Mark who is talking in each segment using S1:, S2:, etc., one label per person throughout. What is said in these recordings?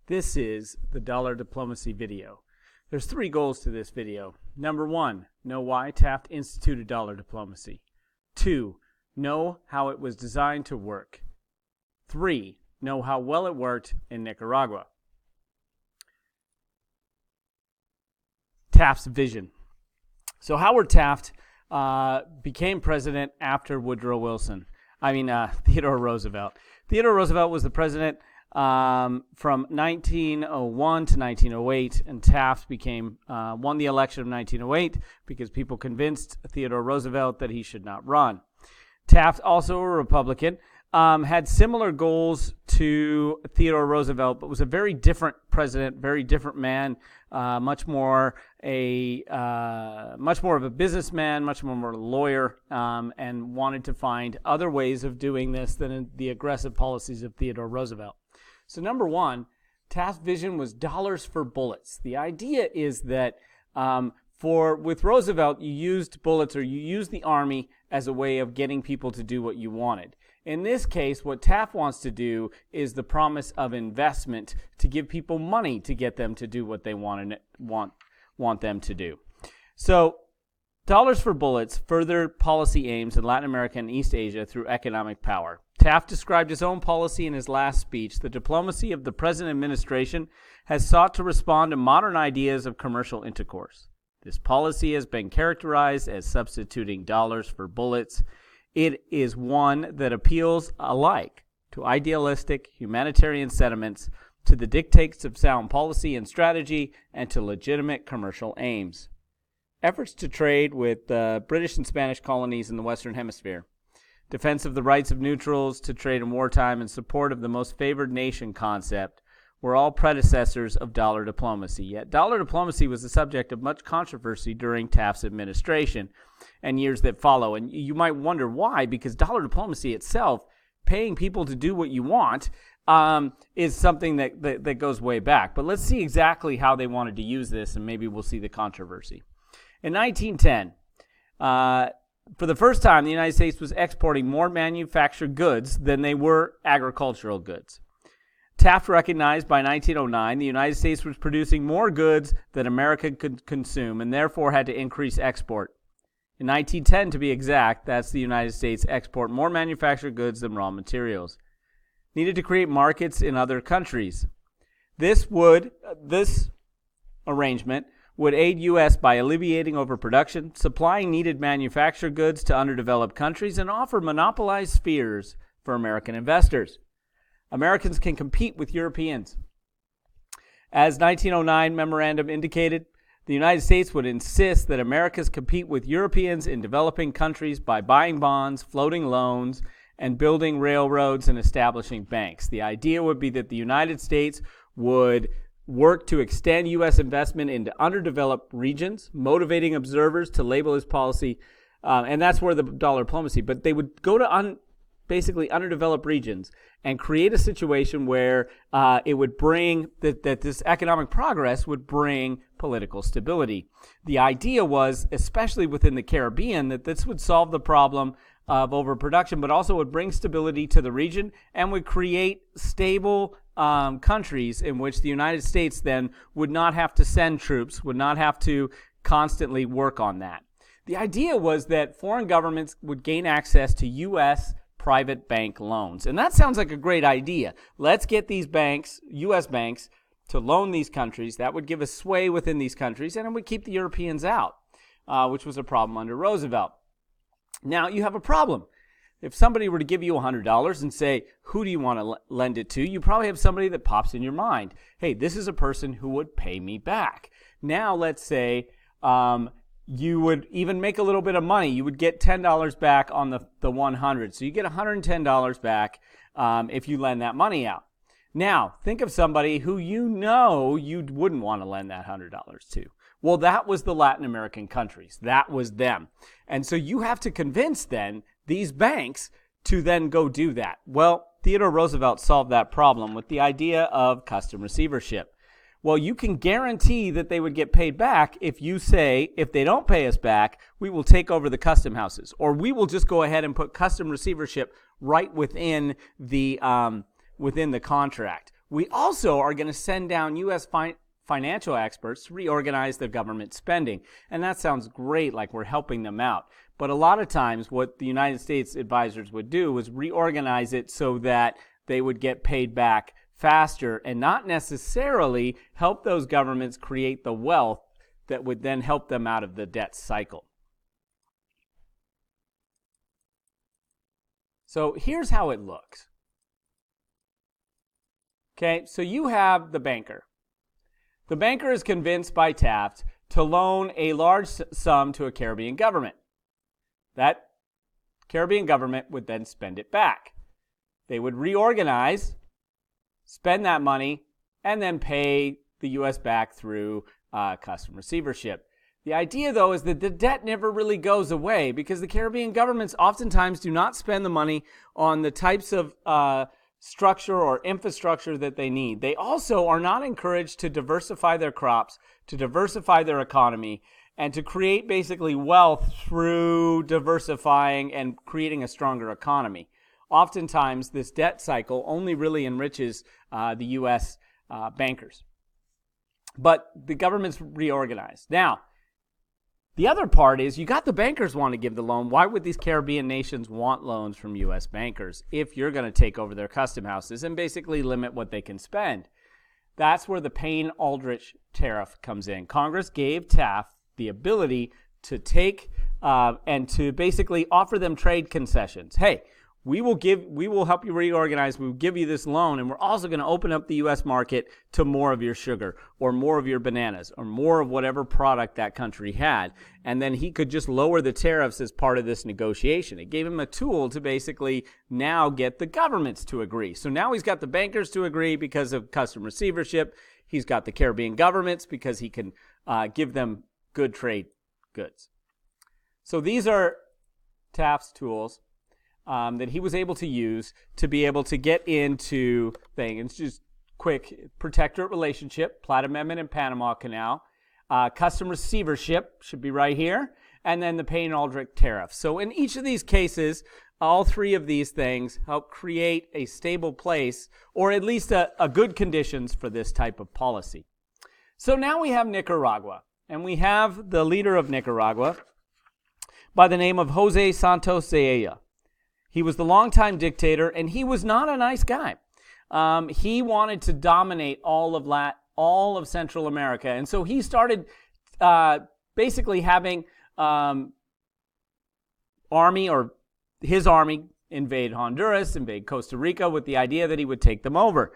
S1: This is the Dollar Diplomacy video. There's 3 goals to this video. Number 1, know why Taft instituted dollar diplomacy. 2, know how it was designed to work. 3, know how well it worked in Nicaragua. Taft's vision. So Howard Taft became president after Theodore Roosevelt. Theodore Roosevelt was the president from 1901 to 1908, and Taft won the election of 1908 because people convinced Theodore Roosevelt that he should not run. Taft, also a Republican, had similar goals to Theodore Roosevelt, but was a very different president, very different man, much more of a businessman, much more of a lawyer, and wanted to find other ways of doing this than the aggressive policies of Theodore Roosevelt. So number 1, Taft's vision was dollars for bullets. The idea is that with Roosevelt, you used bullets, or you used the army as a way of getting people to do what you wanted. In this case, what Taft wants to do is the promise of investment to give people money to get them to do what they want them to do. So, dollars for bullets further policy aims in Latin America and East Asia through economic power. Taft described his own policy in his last speech. The diplomacy of the present administration has sought to respond to modern ideas of commercial intercourse. This policy has been characterized as substituting dollars for bullets. It is one that appeals alike to idealistic humanitarian sentiments, to the dictates of sound policy and strategy, and to legitimate commercial aims. Efforts to trade with the British and Spanish colonies in the Western Hemisphere. Defense of the rights of neutrals to trade in wartime and support of the most favored nation concept were all predecessors of dollar diplomacy. Yet dollar diplomacy was the subject of much controversy during Taft's administration and years that follow. And you might wonder why, because dollar diplomacy itself, paying people to do what you want, is something that goes way back. But let's see exactly how they wanted to use this, and maybe we'll see the controversy. In 1910, for the first time, the United States was exporting more manufactured goods than they were agricultural goods. Taft recognized by 1909 the United States was producing more goods than America could consume and therefore had to increase export. In 1910, to be exact, that's the United States export more manufactured goods than raw materials. Needed to create markets in other countries. This arrangement would aid U.S. by alleviating overproduction, supplying needed manufactured goods to underdeveloped countries, and offer monopolized spheres for American investors. Americans can compete with Europeans. As 1909 memorandum indicated, the United States would insist that Americans compete with Europeans in developing countries by buying bonds, floating loans, and building railroads and establishing banks. The idea would be that the United States would work to extend U.S. investment into underdeveloped regions, motivating observers to label his policy, and that's where the dollar diplomacy, but they would go to basically underdeveloped regions and create a situation where it would bring, that this economic progress would bring political stability. The idea was, especially within the Caribbean, that this would solve the problem of overproduction, but also would bring stability to the region and would create stable countries in which the United States then would not have to send troops, would not have to constantly work on that. The idea was that foreign governments would gain access to U.S. private bank loans. And that sounds like a great idea. Let's get these banks, U.S. banks, to loan these countries. That would give us sway within these countries, and it would keep the Europeans out, which was a problem under Roosevelt. Now, you have a problem. If somebody were to give you $100 and say, who do you want to lend it to? You probably have somebody that pops in your mind. Hey, this is a person who would pay me back. Now, let's say you would even make a little bit of money. You would get $10 back on the 100. So you get $110 back if you lend that money out. Now, think of somebody who you know you wouldn't want to lend that $100 to. Well, that was the Latin American countries. That was them. And so you have to convince then these banks to then go do that. Well, Theodore Roosevelt solved that problem with the idea of custom receivership. Well, you can guarantee that they would get paid back if you say, if they don't pay us back, we will take over the custom houses, or we will just go ahead and put custom receivership right within the contract. We also are going to send down U.S. financial experts to reorganize their government spending. And that sounds great, like we're helping them out. But a lot of times what the United States advisors would do was reorganize it so that they would get paid back faster and not necessarily help those governments create the wealth that would then help them out of the debt cycle. So here's how it looks. Okay, so you have the banker. The banker is convinced by Taft to loan a large sum to a Caribbean government. That Caribbean government would then spend it back. They would reorganize, spend that money, and then pay the U.S. back through custom receivership. The idea, though, is that the debt never really goes away because the Caribbean governments oftentimes do not spend the money on the types of structure or infrastructure that they need. They also are not encouraged to diversify their crops, to diversify their economy, and to create basically wealth through diversifying and creating a stronger economy. Oftentimes, this debt cycle only really enriches the U.S. Bankers. But the government's reorganized. Now, the other part is you got the bankers want to give the loan. Why would these Caribbean nations want loans from U.S. bankers if you're going to take over their custom houses and basically limit what they can spend? That's where the Payne-Aldrich tariff comes in. Congress gave Taft the ability to take and to basically offer them trade concessions. Hey, we will help you reorganize. We'll give you this loan, and we're also going to open up the U.S. market to more of your sugar or more of your bananas or more of whatever product that country had. And then he could just lower the tariffs as part of this negotiation. It gave him a tool to basically now get the governments to agree. So now he's got the bankers to agree because of custom receivership. He's got the Caribbean governments because he can give them good trade goods. So these are Taft's tools that he was able to use to be able to get into things. Just quick: protectorate relationship, Platt Amendment and Panama Canal, custom receivership should be right here, and then the Payne-Aldrich tariff. So in each of these cases, all three of these things help create a stable place, or at least a good conditions for this type of policy. So now we have Nicaragua, and we have the leader of Nicaragua by the name of Jose Santos Zelaya. He was the longtime dictator, and he was not a nice guy. He wanted to dominate all of Central America, and so he started basically having his army invade Honduras, invade Costa Rica, with the idea that he would take them over.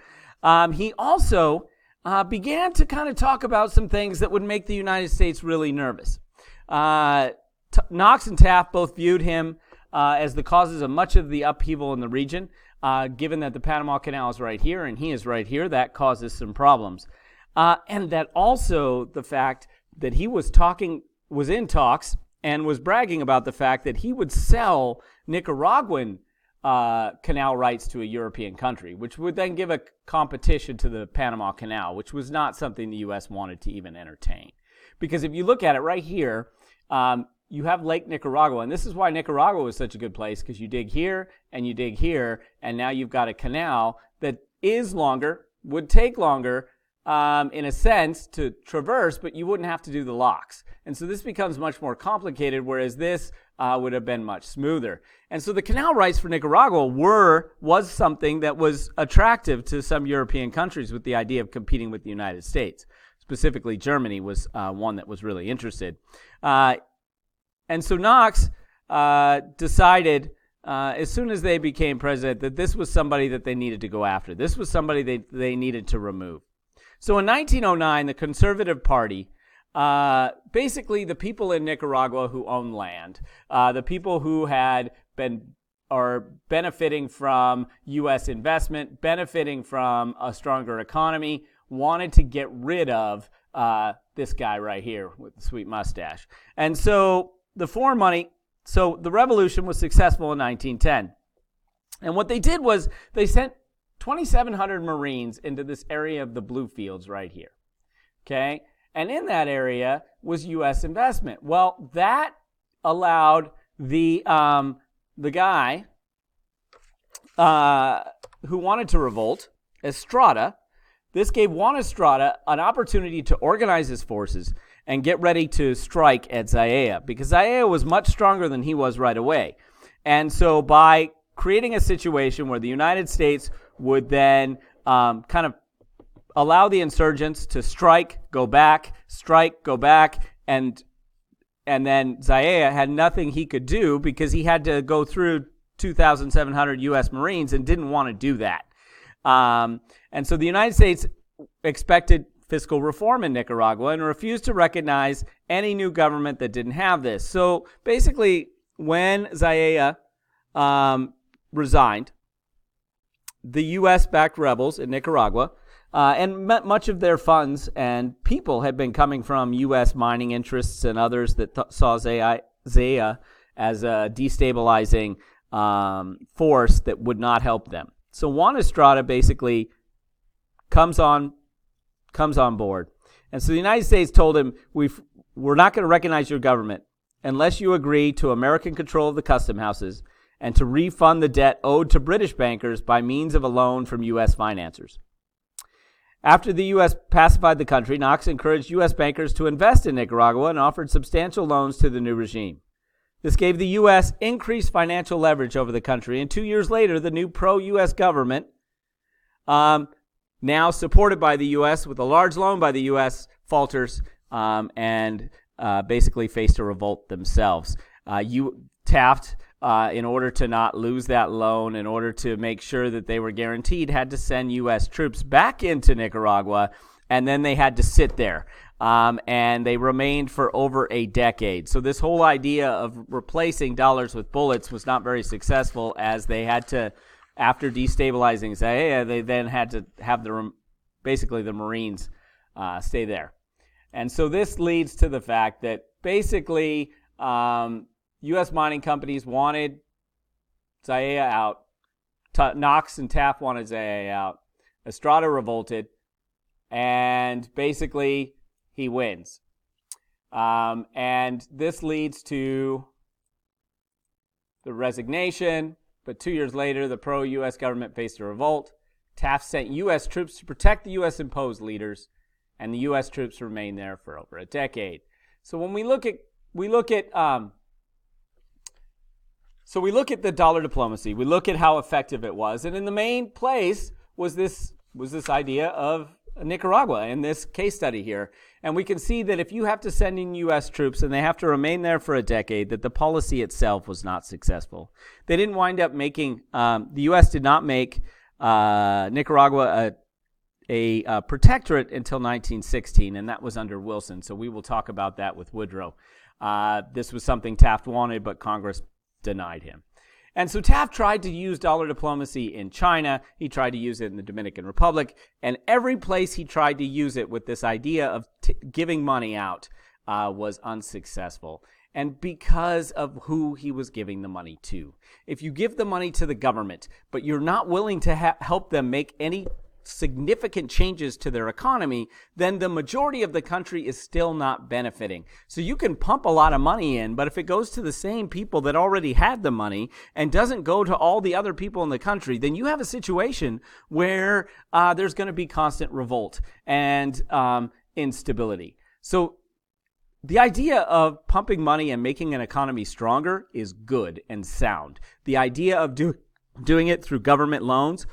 S1: He also began to kind of talk about some things that would make the United States really nervous. Knox and Taft both viewed him as the causes of much of the upheaval in the region. Given that the Panama Canal is right here and he is right here, that causes some problems. And that also the fact that he was in talks and was bragging about the fact that he would sell Nicaraguan canal rights to a European country, which would then give a competition to the Panama Canal, which was not something the U.S. wanted to even entertain. Because if you look at it right here, you have Lake Nicaragua, and this is why Nicaragua was such a good place, because you dig here, and now you've got a canal that is longer, would take longer, in a sense, to traverse, but you wouldn't have to do the locks. And so this becomes much more complicated, whereas this would have been much smoother. And so the canal rights for Nicaragua was something that was attractive to some European countries with the idea of competing with the United States. Specifically, Germany was one that was really interested. And so Knox decided, as soon as they became president, that this was somebody that they needed to go after. This was somebody they needed to remove. So in 1909, the Conservative Party, basically the people in Nicaragua who own land, the people who are benefiting from U.S. investment, benefiting from a stronger economy, wanted to get rid of this guy right here with the sweet mustache. And so the revolution was successful in 1910. And what they did was they sent 2,700 Marines into this area of the blue fields right here. Okay? And in that area was U.S. investment. Well, that allowed the guy who wanted to revolt, Estrada, This gave Juan Estrada an opportunity to organize his forces and get ready to strike at Zayaya, because Zayaya was much stronger than he was right away. And so by creating a situation where the United States would then kind of allow the insurgents to strike, go back, and then Zayaya had nothing he could do because he had to go through 2,700 U.S. Marines and didn't want to do that. And so the United States expected fiscal reform in Nicaragua and refused to recognize any new government that didn't have this. So basically, when Zayaya resigned, the U.S.-backed rebels in Nicaragua, and much of their funds and people had been coming from U.S. mining interests and others that saw Zayaya as a destabilizing force that would not help them. So Juan Estrada basically comes on board. And so the United States told him, we're not going to recognize your government unless you agree to American control of the custom houses and to refund the debt owed to British bankers by means of a loan from U.S. financiers. After the U.S. pacified the country, Knox encouraged U.S. bankers to invest in Nicaragua and offered substantial loans to the new regime. This gave the U.S. increased financial leverage over the country, and 2 years later, the new pro-U.S. government, now supported by the U.S. with a large loan by the U.S., falters and basically faced a revolt themselves. Taft, in order to not lose that loan, in order to make sure that they were guaranteed, had to send U.S. troops back into Nicaragua, and then they had to sit there. And they remained for over a decade. So this whole idea of replacing dollars with bullets was not very successful, as they had to, after destabilizing Zayaya, they then had to have basically the Marines stay there. And so this leads to the fact that basically U.S. mining companies wanted Zayaya out. Knox and Taft wanted Zayaya out. Estrada revolted. And basically he wins. And this leads to the resignation. But 2 years later, the pro-U.S. government faced a revolt. Taft sent U.S. troops to protect the U.S.-imposed leaders, and the U.S. troops remained there for over a decade. So when we look at the dollar diplomacy, we look at how effective it was, and in the main place was this idea of Nicaragua in this case study here. And we can see that if you have to send in U.S. troops and they have to remain there for a decade, that the policy itself was not successful. They didn't wind up making, the U.S. did not make Nicaragua a protectorate until 1916, and that was under Wilson. So we will talk about that with Woodrow. This was something Taft wanted, but Congress denied him. And so Taft tried to use dollar diplomacy in China. He tried to use it in the Dominican Republic. And every place he tried to use it with this idea of giving money out was unsuccessful. And because of who he was giving the money to. If you give the money to the government, but you're not willing to help them make any significant changes to their economy, then the majority of the country is still not benefiting. So you can pump a lot of money in, but if it goes to the same people that already had the money and doesn't go to all the other people in the country, then you have a situation where there's going to be constant revolt and instability. So the idea of pumping money and making an economy stronger is good and sound. The idea of doing it through government loans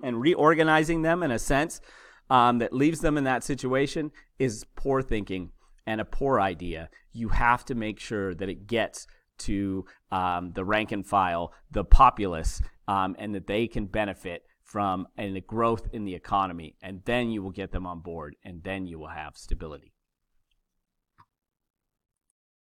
S1: and reorganizing them in a sense that leaves them in that situation is poor thinking and a poor idea. You have to make sure that it gets to the rank and file, the populace, and that they can benefit from the growth in the economy. And then you will get them on board, and then you will have stability.